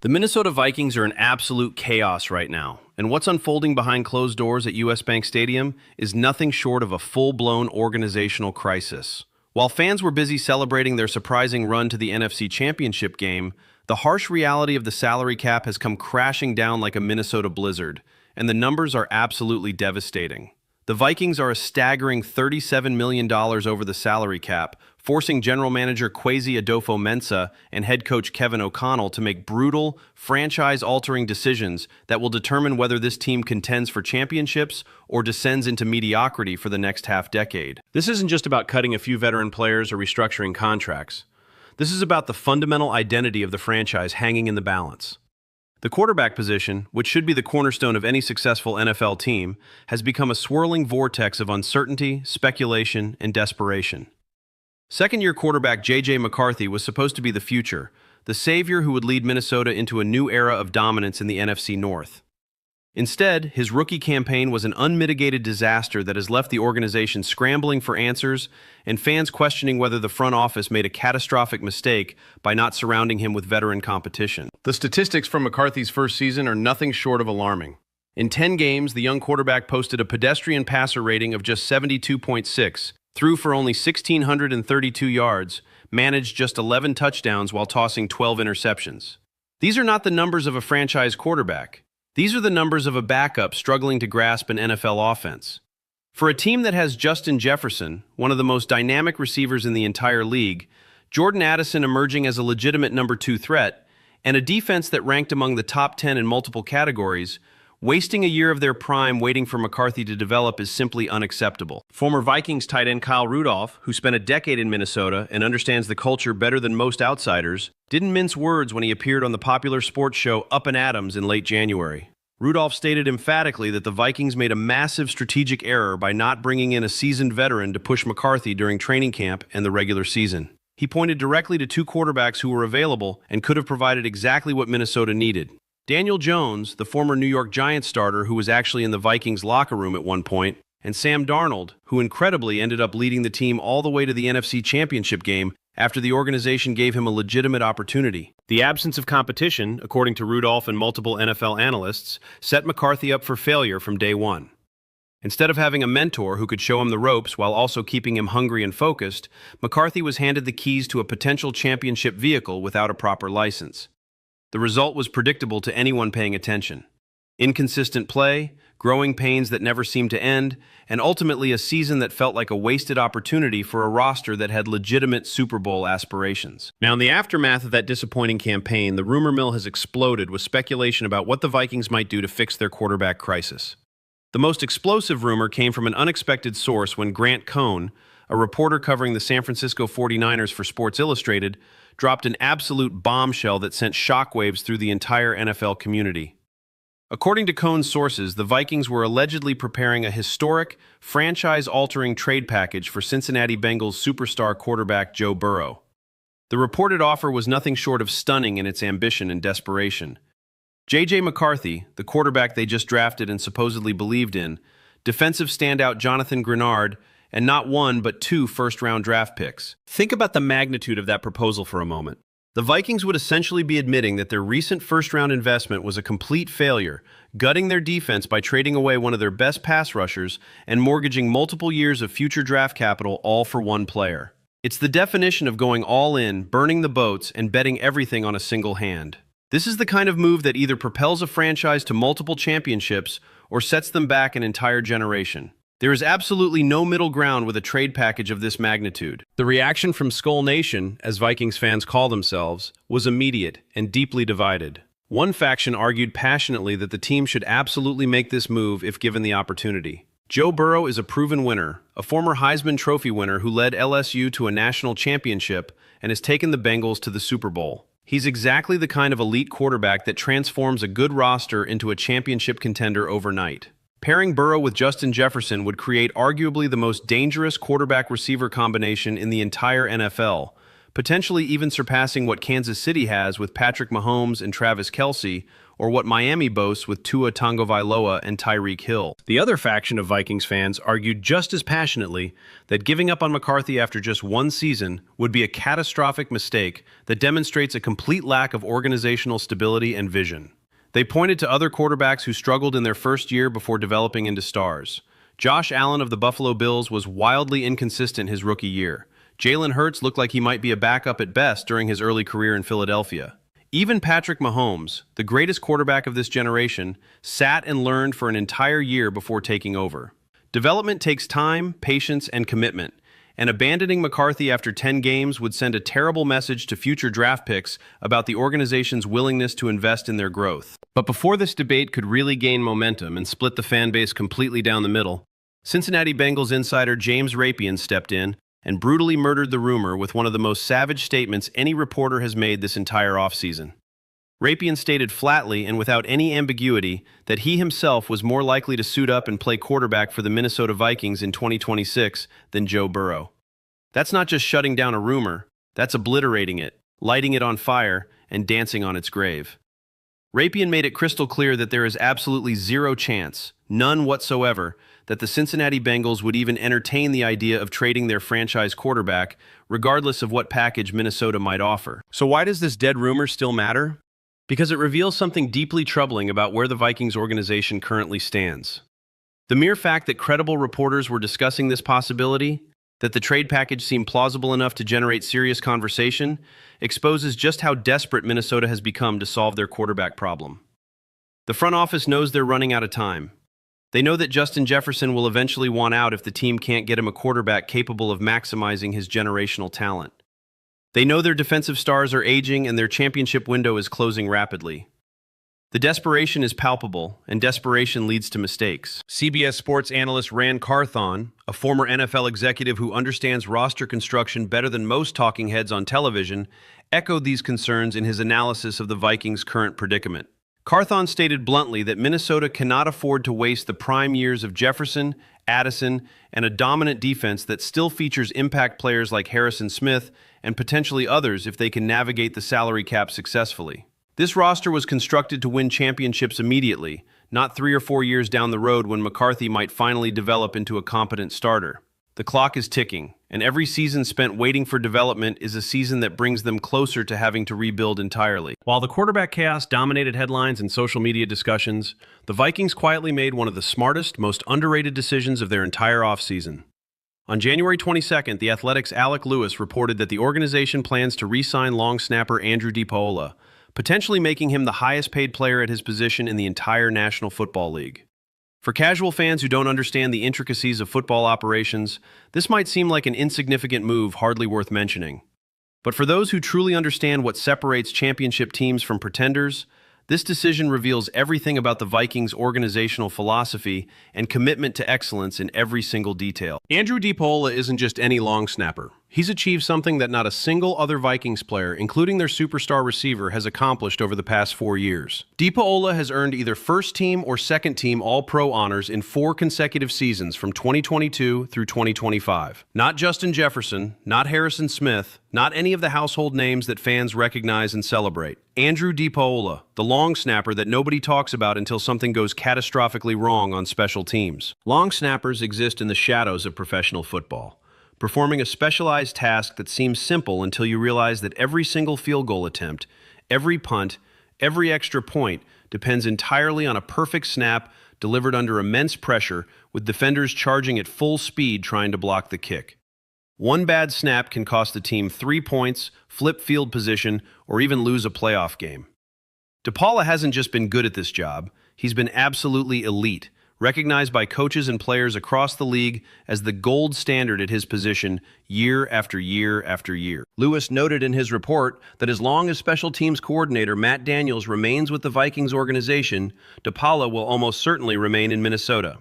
The Minnesota Vikings are in absolute chaos right now, and what's unfolding behind closed doors at US Bank Stadium is nothing short of a full-blown organizational crisis. While fans were busy celebrating their surprising run to the NFC Championship game, the harsh reality of the salary cap has come crashing down like a Minnesota blizzard, and the numbers are absolutely devastating. The Vikings are a staggering $37 million over the salary cap, forcing general manager Adofo-Mensah and head coach Kevin O'Connell to make brutal, franchise-altering decisions that will determine whether this team contends for championships or descends into mediocrity for the next half-decade. This isn't just about cutting a few veteran players or restructuring contracts. This is about the fundamental identity of the franchise hanging in the balance. The quarterback position, which should be the cornerstone of any successful NFL team, has become a swirling vortex of uncertainty, speculation, and desperation. Second-year quarterback J.J. McCarthy was supposed to be the future, the savior who would lead Minnesota into a new era of dominance in the NFC North. Instead, his rookie campaign was an unmitigated disaster that has left the organization scrambling for answers and fans questioning whether the front office made a catastrophic mistake by not surrounding him with veteran competition. The statistics from McCarthy's first season are nothing short of alarming. In 10 games, the young quarterback posted a pedestrian passer rating of just 72.6, threw for only 1,632 yards, managed just 11 touchdowns while tossing 12 interceptions. These are not the numbers of a franchise quarterback. These are the numbers of a backup struggling to grasp an NFL offense. For a team that has Justin Jefferson, one of the most dynamic receivers in the entire league, Jordan Addison emerging as a legitimate number 2 threat, and a defense that ranked among the top 10 in multiple categories, wasting a year of their prime waiting for McCarthy to develop is simply unacceptable. Former Vikings tight end Kyle Rudolph, who spent a decade in Minnesota and understands the culture better than most outsiders, didn't mince words when he appeared on the popular sports show Up and Adams in late January. Rudolph stated emphatically that the Vikings made a massive strategic error by not bringing in a seasoned veteran to push McCarthy during training camp and the regular season. He pointed directly to two quarterbacks who were available and could have provided exactly what Minnesota needed. Daniel Jones, the former New York Giants starter who was actually in the Vikings locker room at one point, and Sam Darnold, who incredibly ended up leading the team all the way to the NFC Championship game after the organization gave him a legitimate opportunity. The absence of competition, according to Rudolph and multiple NFL analysts, set McCarthy up for failure from day one. Instead of having a mentor who could show him the ropes while also keeping him hungry and focused, McCarthy was handed the keys to a potential championship vehicle without a proper license. The result was predictable to anyone paying attention. Inconsistent play, growing pains that never seemed to end, and ultimately a season that felt like a wasted opportunity for a roster that had legitimate Super Bowl aspirations. Now, in the aftermath of that disappointing campaign, the rumor mill has exploded with speculation about what the Vikings might do to fix their quarterback crisis. The most explosive rumor came from an unexpected source when Grant Cohn, a reporter covering the San Francisco 49ers for Sports Illustrated, dropped an absolute bombshell that sent shockwaves through the entire NFL community. According to Cohn's sources, the Vikings were allegedly preparing a historic, franchise-altering trade package for Cincinnati Bengals superstar quarterback Joe Burrow. The reported offer was nothing short of stunning in its ambition and desperation. J.J. McCarthy, the quarterback they just drafted and supposedly believed in, defensive standout Jonathan Grenard, and not one but two first-round draft picks. Think about the magnitude of that proposal for a moment. The Vikings would essentially be admitting that their recent first-round investment was a complete failure, gutting their defense by trading away one of their best pass rushers and mortgaging multiple years of future draft capital all for one player. It's the definition of going all in, burning the boats, and betting everything on a single hand. This is the kind of move that either propels a franchise to multiple championships or sets them back an entire generation. There is absolutely no middle ground with a trade package of this magnitude. The reaction from Skull Nation, as Vikings fans call themselves, was immediate and deeply divided. One faction argued passionately that the team should absolutely make this move if given the opportunity. Joe Burrow is a proven winner, a former Heisman Trophy winner who led LSU to a national championship and has taken the Bengals to the Super Bowl. He's exactly the kind of elite quarterback that transforms a good roster into a championship contender overnight. Pairing Burrow with Justin Jefferson would create arguably the most dangerous quarterback-receiver combination in the entire NFL, potentially even surpassing what Kansas City has with Patrick Mahomes and Travis Kelce, or what Miami boasts with Tua Tagovailoa and Tyreek Hill. The other faction of Vikings fans argued just as passionately that giving up on McCarthy after just one season would be a catastrophic mistake that demonstrates a complete lack of organizational stability and vision. They pointed to other quarterbacks who struggled in their first year before developing into stars. Josh Allen of the Buffalo Bills was wildly inconsistent his rookie year. Jalen Hurts looked like he might be a backup at best during his early career in Philadelphia. Even Patrick Mahomes, the greatest quarterback of this generation, sat and learned for an entire year before taking over. Development takes time, patience, and commitment, and abandoning McCarthy after 10 games would send a terrible message to future draft picks about the organization's willingness to invest in their growth. But before this debate could really gain momentum and split the fan base completely down the middle, Cincinnati Bengals insider James Rapien stepped in and brutally murdered the rumor with one of the most savage statements any reporter has made this entire offseason. Rapien stated flatly and without any ambiguity that he himself was more likely to suit up and play quarterback for the Minnesota Vikings in 2026 than Joe Burrow. That's not just shutting down a rumor, that's obliterating it, lighting it on fire, and dancing on its grave. Rapien made it crystal clear that there is absolutely zero chance, none whatsoever, that the Cincinnati Bengals would even entertain the idea of trading their franchise quarterback, regardless of what package Minnesota might offer. So why does this dead rumor still matter? Because it reveals something deeply troubling about where the Vikings organization currently stands. The mere fact that credible reporters were discussing this possibility, that the trade package seemed plausible enough to generate serious conversation, exposes just how desperate Minnesota has become to solve their quarterback problem. The front office knows they're running out of time. They know that Justin Jefferson will eventually want out if the team can't get him a quarterback capable of maximizing his generational talent. They know their defensive stars are aging and their championship window is closing rapidly. The desperation is palpable, and desperation leads to mistakes. CBS Sports analyst Ran Carthon, a former NFL executive who understands roster construction better than most talking heads on television, echoed these concerns in his analysis of the Vikings' current predicament. Carthon stated bluntly that Minnesota cannot afford to waste the prime years of Jefferson, Addison, and a dominant defense that still features impact players like Harrison Smith and potentially others if they can navigate the salary cap successfully. This roster was constructed to win championships immediately, not 3 or 4 years down the road when McCarthy might finally develop into a competent starter. The clock is ticking, and every season spent waiting for development is a season that brings them closer to having to rebuild entirely. While the quarterback chaos dominated headlines and social media discussions, the Vikings quietly made one of the smartest, most underrated decisions of their entire offseason. On January 22nd, The Athletic's Alec Lewis reported that the organization plans to re-sign long snapper Andrew DePaola, potentially making him the highest-paid player at his position in the entire National Football League. For casual fans who don't understand the intricacies of football operations, this might seem like an insignificant move hardly worth mentioning. But for those who truly understand what separates championship teams from pretenders, this decision reveals everything about the Vikings' organizational philosophy and commitment to excellence in every single detail. Andrew DePaola isn't just any long snapper. He's achieved something that not a single other Vikings player, including their superstar receiver, has accomplished over the past 4 years. DePaola has earned either first-team or second-team All-Pro honors in 4 consecutive seasons from 2022 through 2025. Not Justin Jefferson, not Harrison Smith, not any of the household names that fans recognize and celebrate. Andrew DePaola, the long snapper that nobody talks about until something goes catastrophically wrong on special teams. Long snappers exist in the shadows of professional football, performing a specialized task that seems simple until you realize that every single field goal attempt, every punt, every extra point depends entirely on a perfect snap delivered under immense pressure with defenders charging at full speed trying to block the kick. One bad snap can cost the team 3 points, flip field position, or even lose a playoff game. DePaola hasn't just been good at this job, he's been absolutely elite, recognized by coaches and players across the league as the gold standard at his position year after year after year. Lewis noted in his report that as long as special teams coordinator Matt Daniels remains with the Vikings organization, DePaola will almost certainly remain in Minnesota.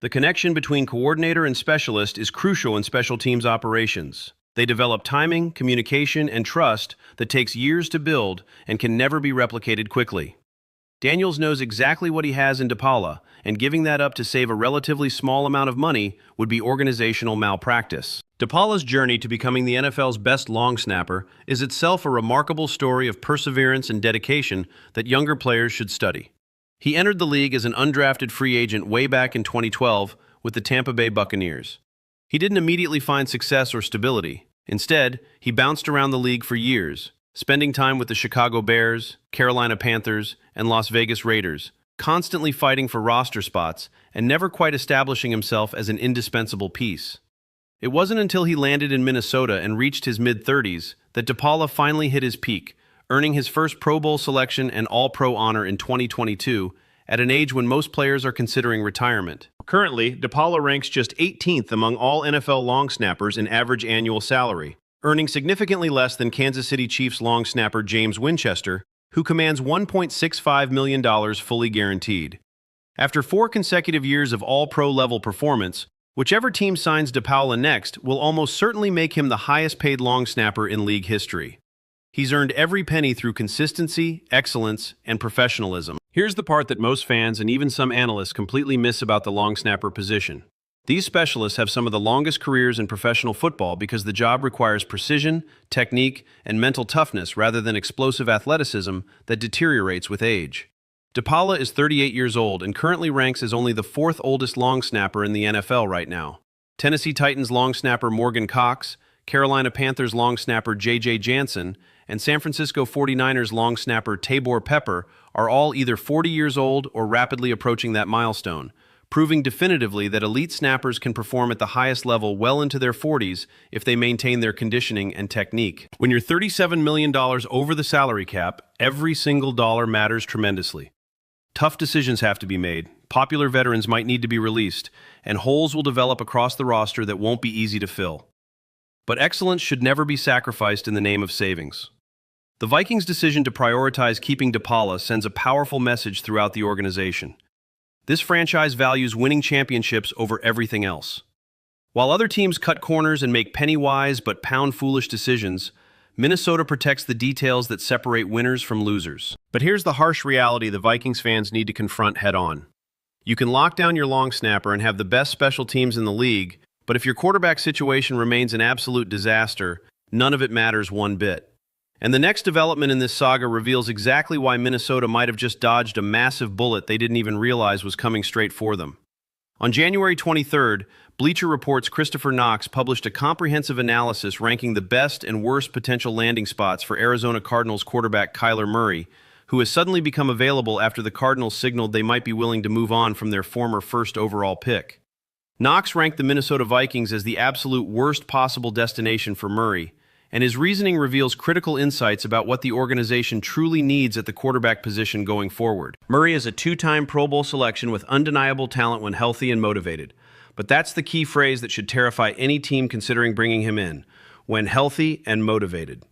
The connection between coordinator and specialist is crucial in special teams operations. They develop timing, communication, and trust that takes years to build and can never be replicated quickly. Daniels knows exactly what he has in DePaula, and giving that up to save a relatively small amount of money would be organizational malpractice. DePaula's journey to becoming the NFL's best long snapper is itself a remarkable story of perseverance and dedication that younger players should study. He entered the league as an undrafted free agent way back in 2012 with the Tampa Bay Buccaneers. He didn't immediately find success or stability. Instead, he bounced around the league for years, spending time with the Chicago Bears, Carolina Panthers, and Las Vegas Raiders, constantly fighting for roster spots and never quite establishing himself as an indispensable piece. It wasn't until he landed in Minnesota and reached his mid-30s that DePaula finally hit his peak, earning his first Pro Bowl selection and All-Pro honor in 2022 at an age when most players are considering retirement. Currently, DePaula ranks just 18th among all NFL long snappers in average annual salary, earning significantly less than Kansas City Chiefs long snapper James Winchester, who commands $1.65 million fully guaranteed. After 4 consecutive years of all-pro level performance, whichever team signs DePaula next will almost certainly make him the highest-paid long snapper in league history. He's earned every penny through consistency, excellence, and professionalism. Here's the part that most fans and even some analysts completely miss about the long snapper position. These specialists have some of the longest careers in professional football because the job requires precision, technique, and mental toughness rather than explosive athleticism that deteriorates with age. DePaula is 38 years old and currently ranks as only the 4th oldest long snapper in the NFL right now. Tennessee Titans long snapper Morgan Cox, Carolina Panthers long snapper J.J. Jansen, and San Francisco 49ers long snapper Tabor Pepper are all either 40 years old or rapidly approaching that milestone, proving definitively that elite snappers can perform at the highest level well into their 40s if they maintain their conditioning and technique. When you're $37 million over the salary cap, every single dollar matters tremendously. Tough decisions have to be made, popular veterans might need to be released, and holes will develop across the roster that won't be easy to fill. But excellence should never be sacrificed in the name of savings. The Vikings' decision to prioritize keeping DePaula sends a powerful message throughout the organization. This franchise values winning championships over everything else. While other teams cut corners and make penny-wise but pound-foolish decisions, Minnesota protects the details that separate winners from losers. But here's the harsh reality the Vikings fans need to confront head-on. You can lock down your long snapper and have the best special teams in the league, but if your quarterback situation remains an absolute disaster, none of it matters one bit. And the next development in this saga reveals exactly why Minnesota might have just dodged a massive bullet they didn't even realize was coming straight for them. On January 23rd, Bleacher Report's Christopher Knox published a comprehensive analysis ranking the best and worst potential landing spots for Arizona Cardinals quarterback Kyler Murray, who has suddenly become available after the Cardinals signaled they might be willing to move on from their former first overall pick. Knox ranked the Minnesota Vikings as the absolute worst possible destination for Murray, and his reasoning reveals critical insights about what the organization truly needs at the quarterback position going forward. Murray is a 2-time Pro Bowl selection with undeniable talent when healthy and motivated. But that's the key phrase that should terrify any team considering bringing him in: when healthy and motivated.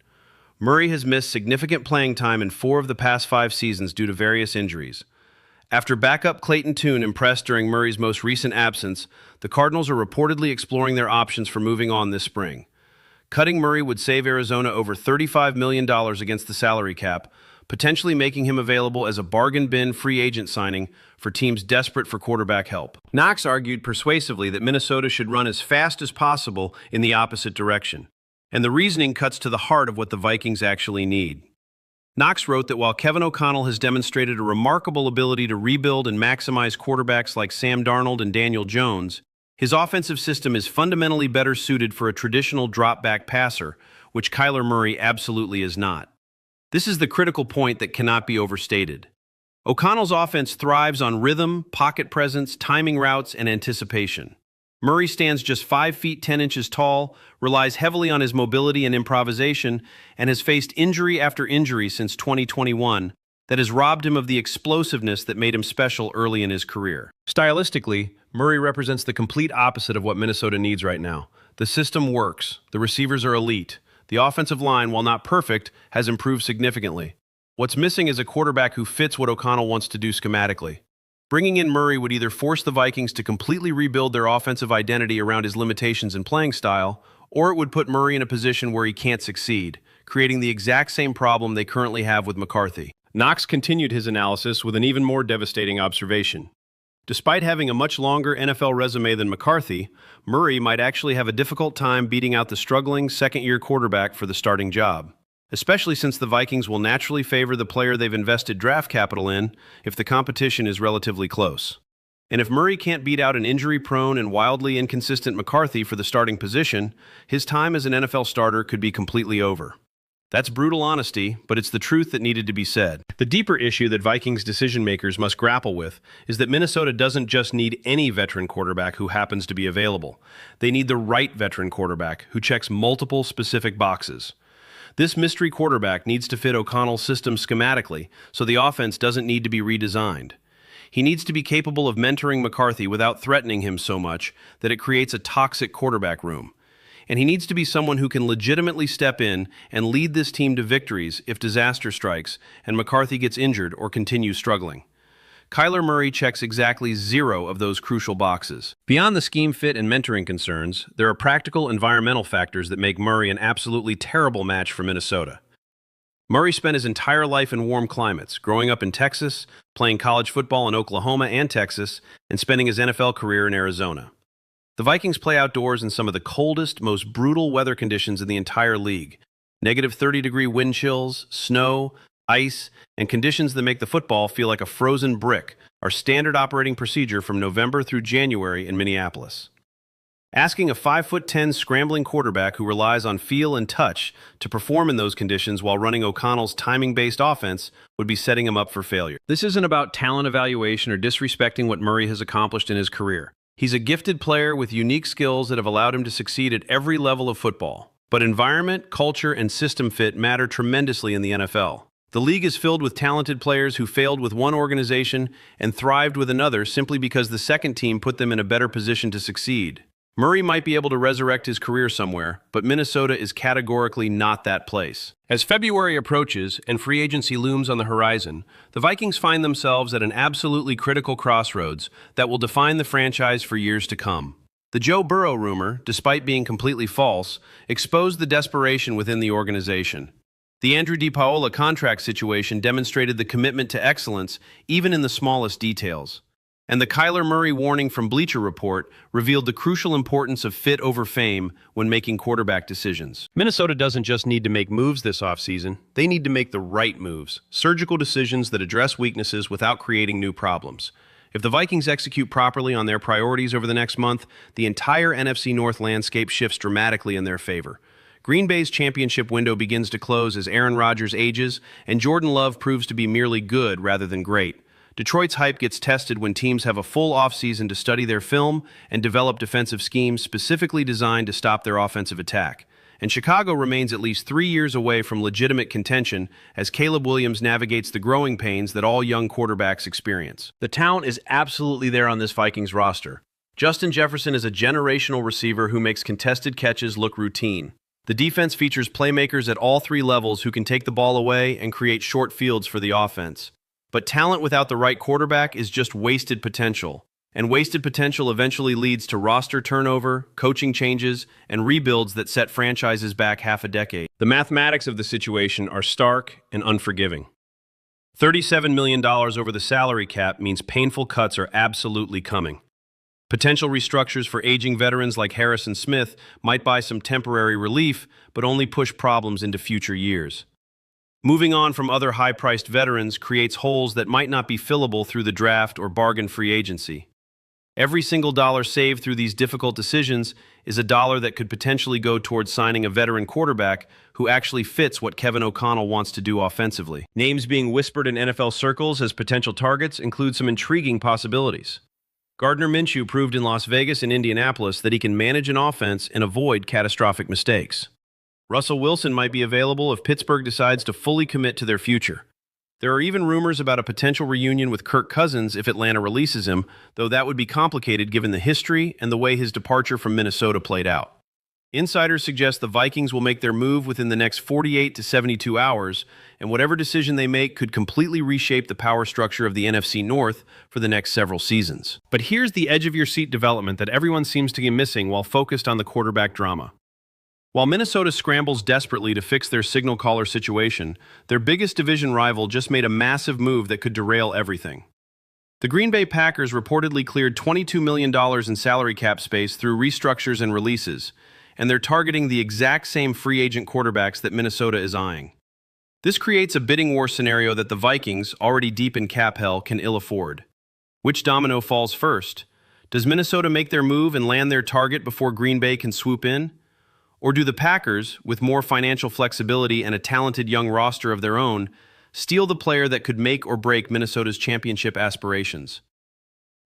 Murray has missed significant playing time in 4 of the past 5 seasons due to various injuries. After backup Clayton Tune impressed during Murray's most recent absence, the Cardinals are reportedly exploring their options for moving on this spring. Cutting Murray would save Arizona over $35 million against the salary cap, potentially making him available as a bargain bin free agent signing for teams desperate for quarterback help. Knox argued persuasively that Minnesota should run as fast as possible in the opposite direction, and the reasoning cuts to the heart of what the Vikings actually need. Knox wrote that while Kevin O'Connell has demonstrated a remarkable ability to rebuild and maximize quarterbacks like Sam Darnold and Daniel Jones, his offensive system is fundamentally better suited for a traditional drop-back passer, which Kyler Murray absolutely is not. This is the critical point that cannot be overstated. O'Connell's offense thrives on rhythm, pocket presence, timing routes, and anticipation. Murray stands just 5 feet 10 inches tall, relies heavily on his mobility and improvisation, and has faced injury after injury since 2021 that has robbed him of the explosiveness that made him special early in his career. Stylistically, Murray represents the complete opposite of what Minnesota needs right now. The system works, the receivers are elite, the offensive line, while not perfect, has improved significantly. What's missing is a quarterback who fits what O'Connell wants to do schematically. Bringing in Murray would either force the Vikings to completely rebuild their offensive identity around his limitations and playing style, or it would put Murray in a position where he can't succeed, creating the exact same problem they currently have with McCarthy. Knox continued his analysis with an even more devastating observation. Despite having a much longer NFL resume than McCarthy, Murray might actually have a difficult time beating out the struggling second-year quarterback for the starting job, especially since the Vikings will naturally favor the player they've invested draft capital in if the competition is relatively close. And if Murray can't beat out an injury-prone and wildly inconsistent McCarthy for the starting position, his time as an NFL starter could be completely over. That's brutal honesty, but it's the truth that needed to be said. The deeper issue that Vikings decision-makers must grapple with is that Minnesota doesn't just need any veteran quarterback who happens to be available. They need the right veteran quarterback who checks multiple specific boxes. This mystery quarterback needs to fit O'Connell's system schematically, so the offense doesn't need to be redesigned. He needs to be capable of mentoring McCarthy without threatening him so much that it creates a toxic quarterback room. And he needs to be someone who can legitimately step in and lead this team to victories if disaster strikes and McCarthy gets injured or continues struggling. Kyler Murray checks exactly 0 of those crucial boxes. Beyond the scheme fit and mentoring concerns, there are practical environmental factors that make Murray an absolutely terrible match for Minnesota. Murray spent his entire life in warm climates, growing up in Texas, playing college football in Oklahoma and Texas, and spending his NFL career in Arizona. The Vikings play outdoors in some of the coldest, most brutal weather conditions in the entire league. Negative 30-degree wind chills, snow, ice, and conditions that make the football feel like a frozen brick are standard operating procedure from November through January in Minneapolis. Asking a 5'10" scrambling quarterback who relies on feel and touch to perform in those conditions while running O'Connell's timing-based offense would be setting him up for failure. This isn't about talent evaluation or disrespecting what Murray has accomplished in his career. He's a gifted player with unique skills that have allowed him to succeed at every level of football. But environment, culture, and system fit matter tremendously in the NFL. The league is filled with talented players who failed with one organization and thrived with another simply because the second team put them in a better position to succeed. Murray might be able to resurrect his career somewhere, but Minnesota is categorically not that place. As February approaches and free agency looms on the horizon, the Vikings find themselves at an absolutely critical crossroads that will define the franchise for years to come. The Joe Burrow rumor, despite being completely false, exposed the desperation within the organization. The Andrew DePaola contract situation demonstrated the commitment to excellence even in the smallest details. And the Kyler Murray warning from Bleacher Report revealed the crucial importance of fit over fame when making quarterback decisions. Minnesota doesn't just need to make moves this offseason, they need to make the right moves, surgical decisions that address weaknesses without creating new problems. If the Vikings execute properly on their priorities over the next month, the entire NFC North landscape shifts dramatically in their favor. Green Bay's championship window begins to close as Aaron Rodgers ages, and Jordan Love proves to be merely good rather than great. Detroit's hype gets tested when teams have a full offseason to study their film and develop defensive schemes specifically designed to stop their offensive attack. And Chicago remains at least 3 years away from legitimate contention as Caleb Williams navigates the growing pains that all young quarterbacks experience. The talent is absolutely there on this Vikings roster. Justin Jefferson is a generational receiver who makes contested catches look routine. The defense features playmakers at all 3 levels who can take the ball away and create short fields for the offense. But talent without the right quarterback is just wasted potential. And wasted potential eventually leads to roster turnover, coaching changes, and rebuilds that set franchises back half a decade. The mathematics of the situation are stark and unforgiving. $37 million over the salary cap means painful cuts are absolutely coming. Potential restructures for aging veterans like Harrison Smith might buy some temporary relief, but only push problems into future years. Moving on from other high-priced veterans creates holes that might not be fillable through the draft or bargain free agency. Every single dollar saved through these difficult decisions is a dollar that could potentially go towards signing a veteran quarterback who actually fits what Kevin O'Connell wants to do offensively. Names being whispered in NFL circles as potential targets include some intriguing possibilities. Gardner Minshew proved in Las Vegas and Indianapolis that he can manage an offense and avoid catastrophic mistakes. Russell Wilson might be available if Pittsburgh decides to fully commit to their future. There are even rumors about a potential reunion with Kirk Cousins if Atlanta releases him, though that would be complicated given the history and the way his departure from Minnesota played out. Insiders suggest the Vikings will make their move within the next 48 to 72 hours, and whatever decision they make could completely reshape the power structure of the NFC North for the next several seasons. But here's the edge-of-your-seat development that everyone seems to be missing while focused on the quarterback drama. While Minnesota scrambles desperately to fix their signal caller situation, their biggest division rival just made a massive move that could derail everything. The Green Bay Packers reportedly cleared $22 million in salary cap space through restructures and releases, and they're targeting the exact same free agent quarterbacks that Minnesota is eyeing. This creates a bidding war scenario that the Vikings, already deep in cap hell, can ill afford. Which domino falls first? Does Minnesota make their move and land their target before Green Bay can swoop in? Or do the Packers, with more financial flexibility and a talented young roster of their own, steal the player that could make or break Minnesota's championship aspirations?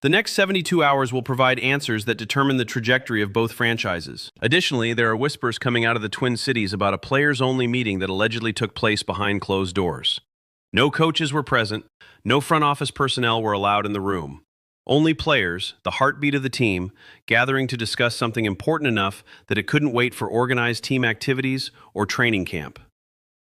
The next 72 hours will provide answers that determine the trajectory of both franchises. Additionally, there are whispers coming out of the Twin Cities about a players-only meeting that allegedly took place behind closed doors. No coaches were present, no front office personnel were allowed in the room. Only players, the heartbeat of the team, gathering to discuss something important enough that it couldn't wait for organized team activities or training camp.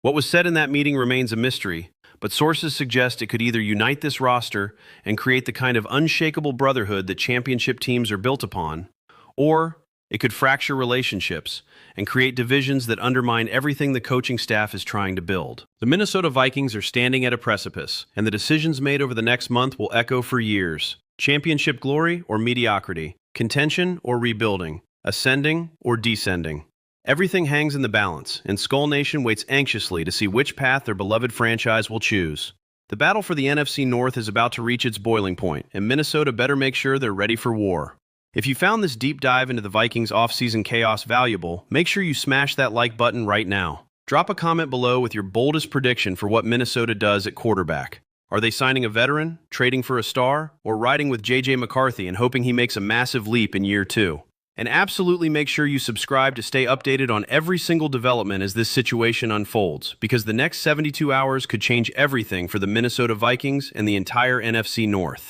What was said in that meeting remains a mystery, but sources suggest it could either unite this roster and create the kind of unshakable brotherhood that championship teams are built upon, or it could fracture relationships and create divisions that undermine everything the coaching staff is trying to build. The Minnesota Vikings are standing at a precipice, and the decisions made over the next month will echo for years. Championship glory or mediocrity, contention or rebuilding, ascending or descending. Everything hangs in the balance, and Skull Nation waits anxiously to see which path their beloved franchise will choose. The battle for the NFC North is about to reach its boiling point, and Minnesota better make sure they're ready for war. If you found this deep dive into the Vikings' offseason chaos valuable, make sure you smash that like button right now. Drop a comment below with your boldest prediction for what Minnesota does at quarterback. Are they signing a veteran, trading for a star, or riding with J.J. McCarthy and hoping he makes a massive leap in year 2? And absolutely make sure you subscribe to stay updated on every single development as this situation unfolds, because the next 72 hours could change everything for the Minnesota Vikings and the entire NFC North.